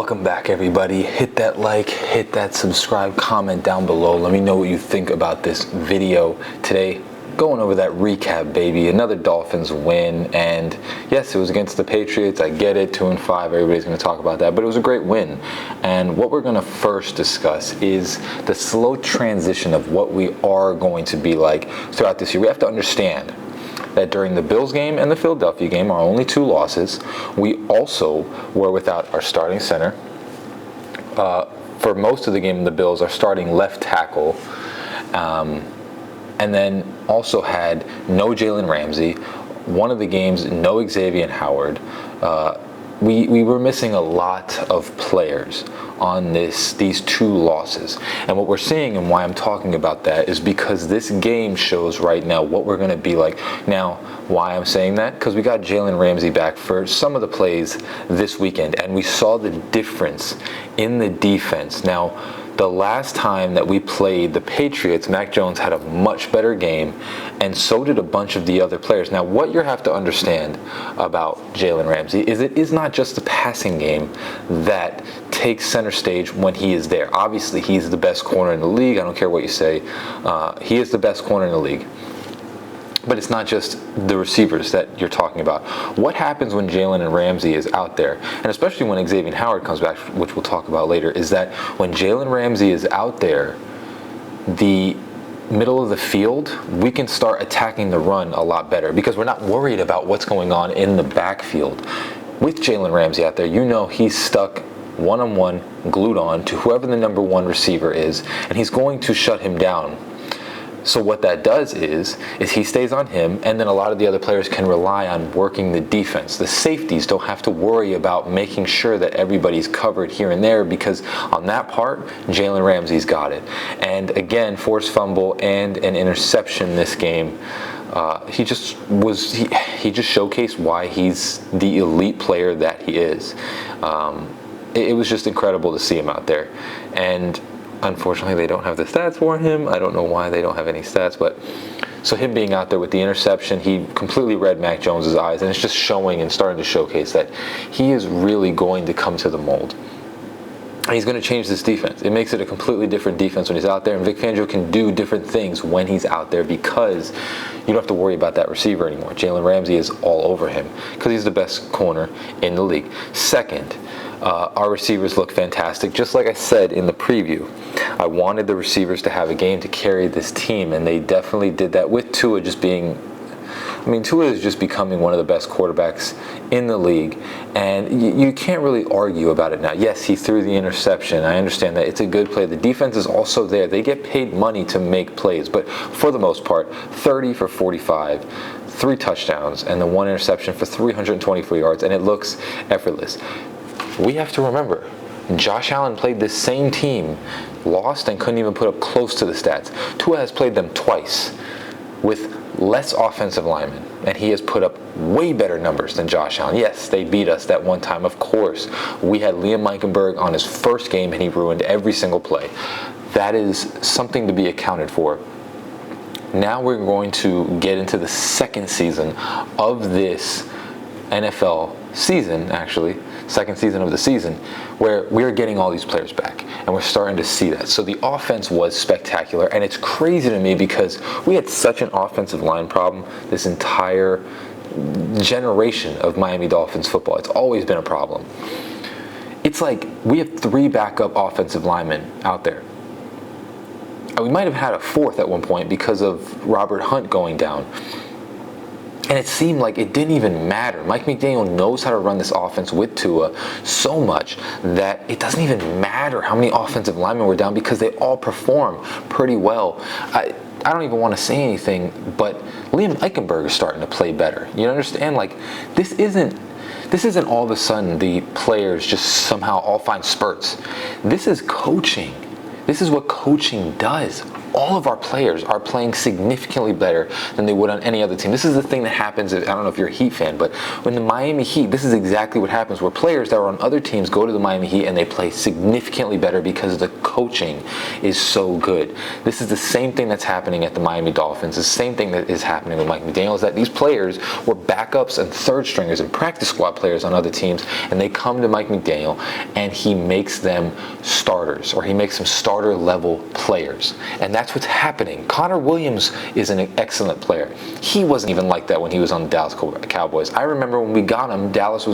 Welcome back, everybody. Hit that like, hit that subscribe, comment down below. Let me know what you think about this video today. Going over that recap, baby. Another Dolphins win, and yes, it was against the Patriots. I get it, 2-5. Everybody's going to talk about that, but it was a great win. And what we're going to first discuss is the slow transition of what we are going to be like throughout this year. We have to understand that during the Bills game and the Philadelphia game, our only two losses, we also were without our starting center. For most of the game in the Bills, our starting left tackle, and then also had no Jalen Ramsey. One of the games, no Xavier Howard. We were missing a lot of players on these two losses. And what we're seeing, and why I'm talking about that, is because this game shows right now what we're going to be like. Now, why I'm saying that? Because we got Jalen Ramsey back for some of the plays this weekend, and we saw the difference in the defense. Now, the last time that we played the Patriots, Mac Jones had a much better game, and so did a bunch of the other players. Now, what you have to understand about Jalen Ramsey is it is not just the passing game that takes center stage when he is there. Obviously, he's the best corner in the league. I don't care what you say. He is the best corner in the league. But it's not just the receivers that you're talking about. What happens when Jalen and Ramsey is out there, and especially when Xavier Howard comes back, which we'll talk about later, is that when Jalen Ramsey is out there, the middle of the field, we can start attacking the run a lot better because we're not worried about what's going on in the backfield. With Jalen Ramsey out there, you know he's stuck one-on-one, glued on to whoever the number one receiver is, and he's going to shut him down. So what that does is he stays on him, and then a lot of the other players can rely on working the defense. The safeties don't have to worry about making sure that everybody's covered here and there, because on that part, Jalen Ramsey's got it. And again, forced fumble and an interception this game. He just showcased why he's the elite player that he is. It was just incredible to see him out there. And unfortunately, they don't have the stats for him. I don't know why they don't have any stats, but so him being out there with the interception, he completely read Mac Jones's eyes, and it's just showing and starting to showcase that he is really going to come to the mold. And he's going to change this defense. It makes it a completely different defense when he's out there, and Vic Fangio can do different things when he's out there because you don't have to worry about that receiver anymore. Jalen Ramsey is all over him because he's the best corner in the league. Second, our receivers look fantastic. Just like I said in the preview, I wanted the receivers to have a game to carry this team, and they definitely did that with Tua just being... Tua is just becoming one of the best quarterbacks in the league, and you can't really argue about it now. Yes, he threw the interception. I understand that. It's a good play. The defense is also there. They get paid money to make plays, but for the most part, 30 for 45, 3 touchdowns, and the 1 interception for 324 yards, and it looks effortless. We have to remember, Josh Allen played this same team, lost, and couldn't even put up close to the stats. Tua has played them twice with less offensive linemen, and he has put up way better numbers than Josh Allen. Yes, they beat us that one time, of course. We had Liam Eichenberg on his first game, and he ruined every single play. That is something to be accounted for. Now we're going to get into the second season of this NFL season, actually, second season of the season, where we're getting all these players back, and we're starting to see that. So the offense was spectacular, and it's crazy to me because we had such an offensive line problem this entire generation of Miami Dolphins football. It's always been a problem. It's like we have 3 backup offensive linemen out there. And we might have had a 4th at one point because of Robert Hunt going down. And it seemed like it didn't even matter. Mike McDaniel knows how to run this offense with Tua so much that it doesn't even matter how many offensive linemen were down because they all perform pretty well. I don't even want to say anything, but Liam Eichenberg is starting to play better. You understand? Like, this isn't all of a sudden the players just somehow all find spurts. This is coaching. This is what coaching does all of our players are playing significantly better than they would on any other team. This is the thing that happens, I don't know if you're a Heat fan, but when the Miami Heat, this is exactly what happens, where players that are on other teams go to the Miami Heat and they play significantly better because the coaching is so good. This is the same thing that's happening at the Miami Dolphins. The same thing that is happening with Mike McDaniel is that these players were backups and third stringers and practice squad players on other teams, and they come to Mike McDaniel and he makes them starters, or he makes them starter level players. And that's what's happening. Connor Williams is an excellent player. He wasn't even like that when he was on the Dallas Cowboys. I remember when we got him, Dallas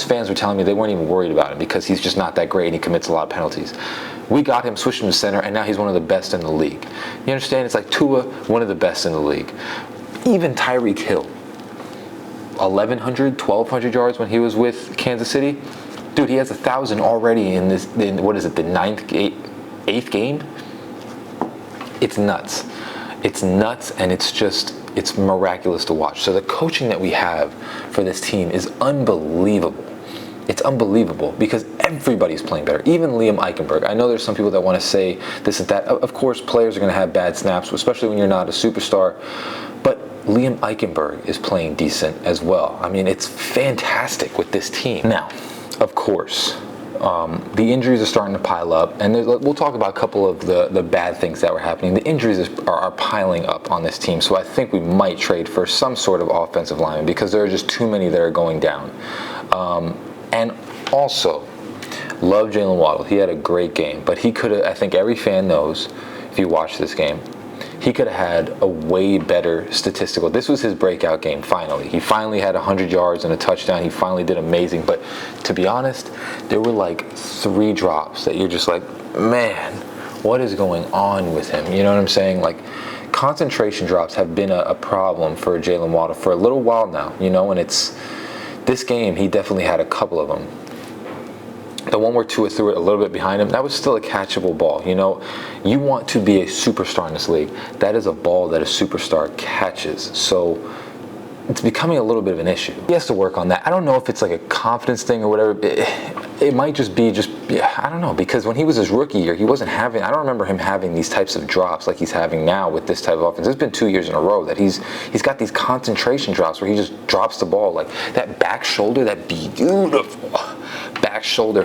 fans were telling me they weren't even worried about him because he's just not that great and he commits a lot of penalties. We got him, switched him to center, and now he's one of the best in the league. You understand? It's like Tua, one of the best in the league. Even Tyreek Hill, 1,100, 1,200 yards when he was with Kansas City. Dude, he has 1,000 already in what is it, the eighth game? It's nuts. It's nuts, and it's miraculous to watch. So the coaching that we have for this team is unbelievable. It's unbelievable because everybody's playing better. Even Liam Eichenberg. I know there's some people that want to say this and that. Of course, players are going to have bad snaps, especially when you're not a superstar. But Liam Eichenberg is playing decent as well. I mean, it's fantastic with this team. Now, of course, the injuries are starting to pile up, and we'll talk about a couple of the bad things that were happening. The injuries are piling up on this team, so I think we might trade for some sort of offensive lineman because there are just too many that are going down. And also, love Jalen Waddle. He had a great game, but he could have, I think every fan knows, if you watch this game, he could have had a way better statistical. This was his breakout game, finally. He finally had 100 yards and a touchdown. He finally did amazing. But to be honest, there were like 3 drops that you're just like, man, what is going on with him? You know what I'm saying? Like, concentration drops have been a problem for Jalen Waddle for a little while now, you know, and this game, he definitely had a couple of them. The one where Tua threw it a little bit behind him, that was still a catchable ball. You know, you want to be a superstar in this league. That is a ball that a superstar catches. So it's becoming a little bit of an issue. He has to work on that. I don't know if it's like a confidence thing or whatever. It might just be I don't know, because when he was his rookie year, he wasn't having, I don't remember him having these types of drops like he's having now with this type of offense. It's been 2 years in a row that he's got these concentration drops where he just drops the ball. Like that back shoulder, that beautiful back shoulder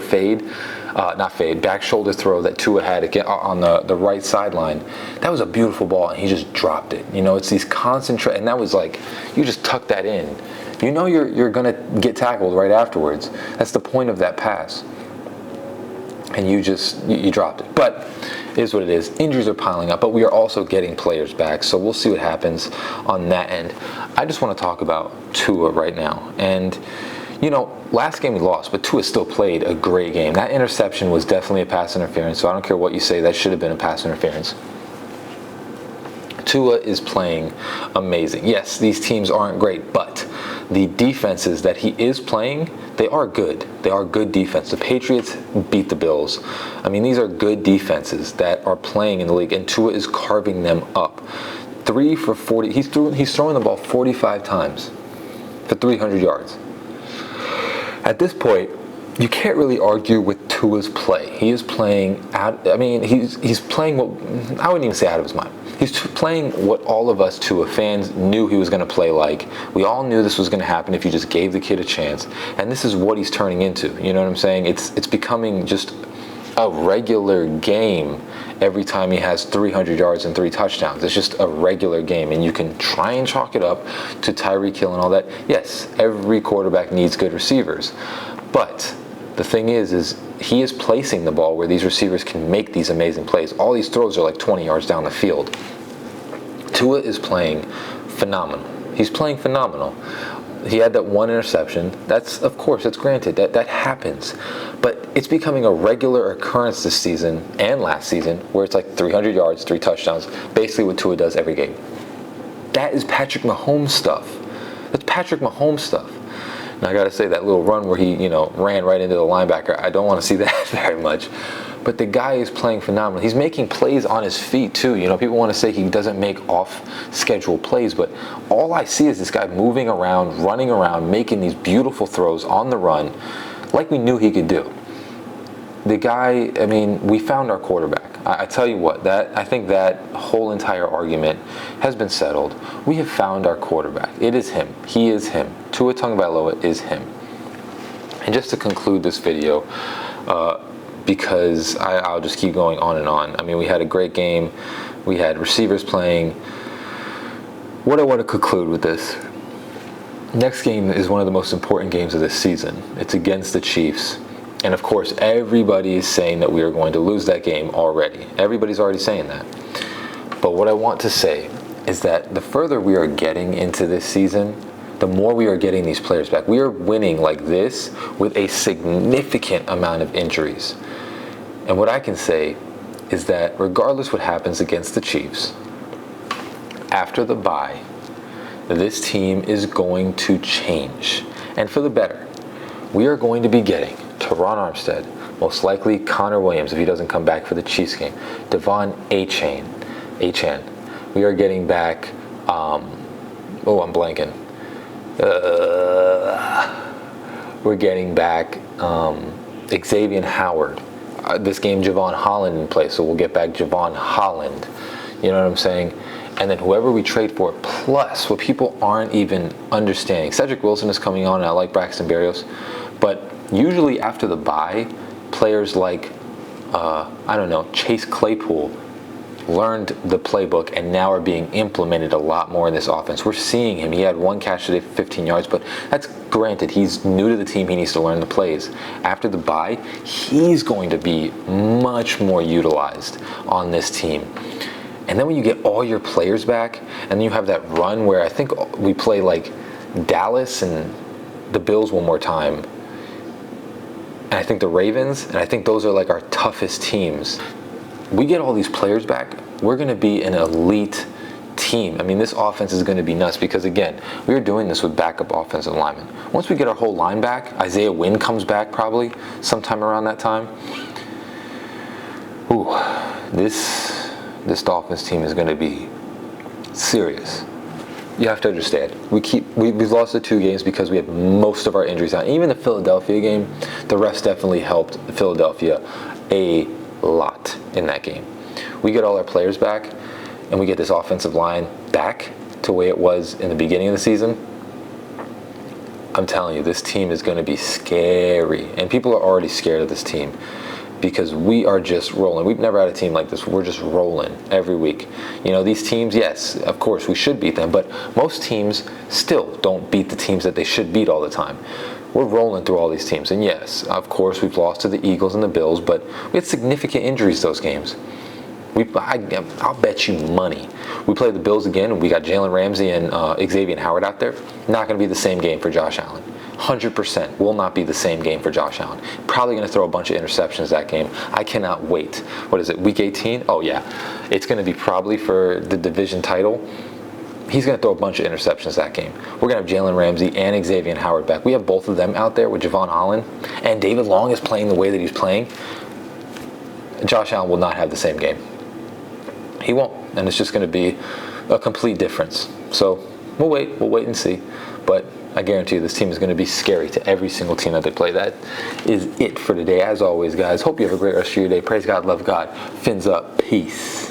back shoulder throw that Tua had again on the right sideline. That was a beautiful ball, and he just dropped it. You know, it's these and that was like, you just tuck that in. You know you're going to get tackled right afterwards. That's the point of that pass. And you dropped it. But it is what it is. Injuries are piling up, but we are also getting players back. So we'll see what happens on that end. I just want to talk about Tua right now. And, you know, last game we lost, but Tua still played a great game. That interception was definitely a pass interference, so I don't care what you say, that should have been a pass interference. Tua is playing amazing. Yes, these teams aren't great, but the defenses that he is playing, they are good. They are good defense. The Patriots beat the Bills. I mean, these are good defenses that are playing in the league, and Tua is carving them up. 3 for 40. He's throwing the ball 45 times for 300 yards. At this point, you can't really argue with Tua's play. He is playing out. I mean, he's playing what I wouldn't even say out of his mind. He's playing what all of us Tua fans knew he was going to play like. We all knew this was going to happen if you just gave the kid a chance. And this is what he's turning into. You know what I'm saying? It's becoming just a regular game every time he has 300 yards and 3 touchdowns. It's just a regular game, and you can try and chalk it up to Tyreek Hill and all that. Yes, every quarterback needs good receivers. But the thing is he is placing the ball where these receivers can make these amazing plays. All these throws are like 20 yards down the field. Tua is playing phenomenal. He's playing phenomenal. He had that one interception. That's, of course, it's granted. That happens. But it's becoming a regular occurrence this season and last season where it's like 300 yards, 3 touchdowns, basically what Tua does every game. That is Patrick Mahomes stuff. That's Patrick Mahomes stuff. Now, I got to say, that little run where he, ran right into the linebacker, I don't want to see that very much. But the guy is playing phenomenal. He's making plays on his feet, too. People want to say he doesn't make off-schedule plays, but all I see is this guy moving around, running around, making these beautiful throws on the run like we knew he could do. the guy, I mean, we found our quarterback. I tell you what, I think that whole entire argument has been settled. We have found our quarterback. It is him. He is him. Tua Tagovailoa is him. And just to conclude this video, because I'll just keep going on and on. I mean, we had a great game. We had receivers playing. What I want to conclude with this, next game is one of the most important games of this season. It's against the Chiefs. And of course, everybody is saying that we are going to lose that game already. Everybody's already saying that. But what I want to say is that the further we are getting into this season, the more we are getting these players back. We are winning like this with a significant amount of injuries. And what I can say is that regardless what happens against the Chiefs, after the bye, this team is going to change. And for the better. We are going to be getting Teron Armstead, most likely Connor Williams if he doesn't come back for the Chiefs game, Devon Achane. We are getting back, I'm blanking. We're getting back Xavier Howard. This game, Javon Holland in play, so we'll get back Javon Holland. You know what I'm saying? And then whoever we trade for, plus what people aren't even understanding. Cedric Wilson is coming on, and I like Braxton Berrios. But usually after the bye, players like, Chase Claypool learned the playbook and now are being implemented a lot more in this offense. We're seeing him. He had one catch today for 15 yards, but that's granted. He's new to the team. He needs to learn the plays. After the bye, he's going to be much more utilized on this team. And then when you get all your players back, and then you have that run where I think we play like Dallas and the Bills one more time, and I think the Ravens, and I think those are like our toughest teams. We get all these players back, we're going to be an elite team. I mean, this offense is going to be nuts because, again, we are doing this with backup offensive linemen. Once we get our whole line back, Isaiah Wynn comes back probably sometime around that time. Ooh, this Dolphins team is going to be serious. You have to understand, we've lost the 2 games because we had most of our injuries out. Even the Philadelphia game, the refs definitely helped Philadelphia a lot in that game. We get all our players back, and we get this offensive line back to the way it was in the beginning of the season. I'm telling you, this team is going to be scary, and people are already scared of this team because we are just rolling. We've never had a team like this. We're just rolling every week. You know, these teams, yes, of course, we should beat them, but most teams still don't beat the teams that they should beat all the time. We're rolling through all these teams, and yes, of course, we've lost to the Eagles and the Bills, but we had significant injuries those games. I'll bet you money. We play the Bills again, and we got Jalen Ramsey and Xavier Howard out there. Not going to be the same game for Josh Allen. 100% will not be the same game for Josh Allen. Probably going to throw a bunch of interceptions that game. I cannot wait. What is it, week 18? Oh, yeah. It's going to be probably for the division title. He's going to throw a bunch of interceptions that game. We're going to have Jalen Ramsey and Xavier Howard back. We have both of them out there with Javon Holland. And David Long is playing the way that he's playing. Josh Allen will not have the same game. He won't. And it's just going to be a complete difference. So we'll wait and see. But I guarantee you this team is going to be scary to every single team that they play. That is it for today. As always, guys, hope you have a great rest of your day. Praise God, love God. Fins up. Peace.